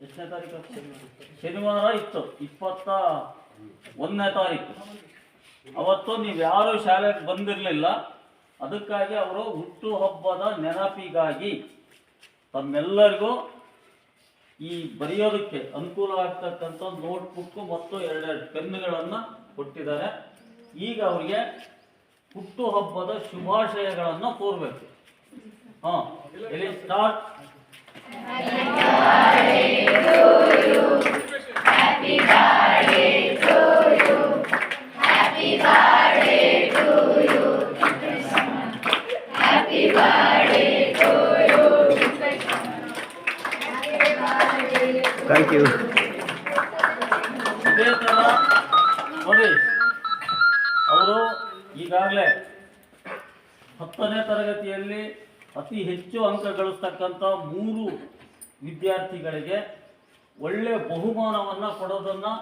ಎಷ್ಟನೇ ತಾರೀಕು? ಶನಿವಾರ ಇತ್ತು, 21ನೇ ತಾರೀಕು. ಅವತ್ತು ನೀವು ಯಾರು ಶಾಲೆಗೆ ಬಂದಿರಲಿಲ್ಲ. ಅದಕ್ಕಾಗಿ ಅವರು ಹುಟ್ಟು ಹಬ್ಬದ ನೆನಪಿಗಾಗಿ ತಮ್ಮೆಲ್ಲರಿಗೂ ಈ ಬರೆಯೋದಕ್ಕೆ ಅನುಕೂಲ ಆಗ್ತಕ್ಕಂಥ ನೋಟ್ಬುಕ್ ಮತ್ತು 2 ಪೆನ್ನುಗಳನ್ನು ಕೊಟ್ಟಿದ್ದಾರೆ. ಈಗ ಅವರಿಗೆ ಹುಟ್ಟು ಹಬ್ಬದ ಶುಭಾಶಯಗಳನ್ನು ಕೋರಬೇಕು. ಎಲ್ಲಿ ಸ್ಟಾರ್ಟ್? Thank you. ಇದೇ ಥರ ನೋಡಿ, ಅವರು ಈಗಾಗಲೇ 10ನೇ ತರಗತಿಯಲ್ಲಿ ಅತಿ ಹೆಚ್ಚು ಅಂಕ ಗಳಿಸ್ತಕ್ಕಂಥ 3 ವಿದ್ಯಾರ್ಥಿಗಳಿಗೆ ಒಳ್ಳೆ ಬಹುಮಾನವನ್ನು ಕೊಡೋದನ್ನು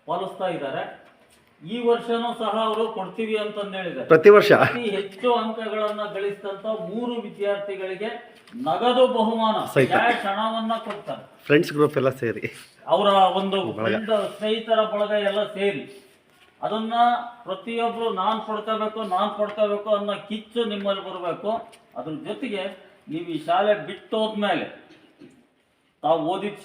ಪಾಲಿಸ್ತಾ ಇದ್ದಾರೆ. ಈ ವರ್ಷನೂ ಸಹ ಅವರು ಕೊಡ್ತೀವಿ ಅಂತಂದು ಹೇಳಿದ್ದಾರೆ. ಪ್ರತಿ ವರ್ಷ ಅತಿ ಹೆಚ್ಚು ಅಂಕಗಳನ್ನು ಗಳಿಸಿದಂಥ 3 ವಿದ್ಯಾರ್ಥಿಗಳಿಗೆ ನಗದು ಬಹುಮಾನ, ಕ್ಯಾಶ್ ಹಣವನ್ನ ಕೊಡ್ತಾರೆ. ಫ್ರೆಂಡ್ಸ್ ಗ್ರೂಪ್ ಎಲ್ಲ ಸೇರಿ, ಅವರ ಒಂದು ಸ್ನೇಹಿತರ ಬಳಗ ಎಲ್ಲ ಸೇರಿ ಅದನ್ನ ಪ್ರತಿಯೊಬ್ಬರು ನಾನು ಪಡ್ಕೋಬೇಕು ಅನ್ನೋ ಕಿಚ್ಚು ನಿಮ್ಮಲ್ಲಿ ಬರಬೇಕು. ಅದ್ರ ಜೊತೆಗೆ ನೀವು ಈ ಶಾಲೆ ಬಿಟ್ಟು ಹೋದ್ಮೇಲೆ ತಾವು ಓದಿದ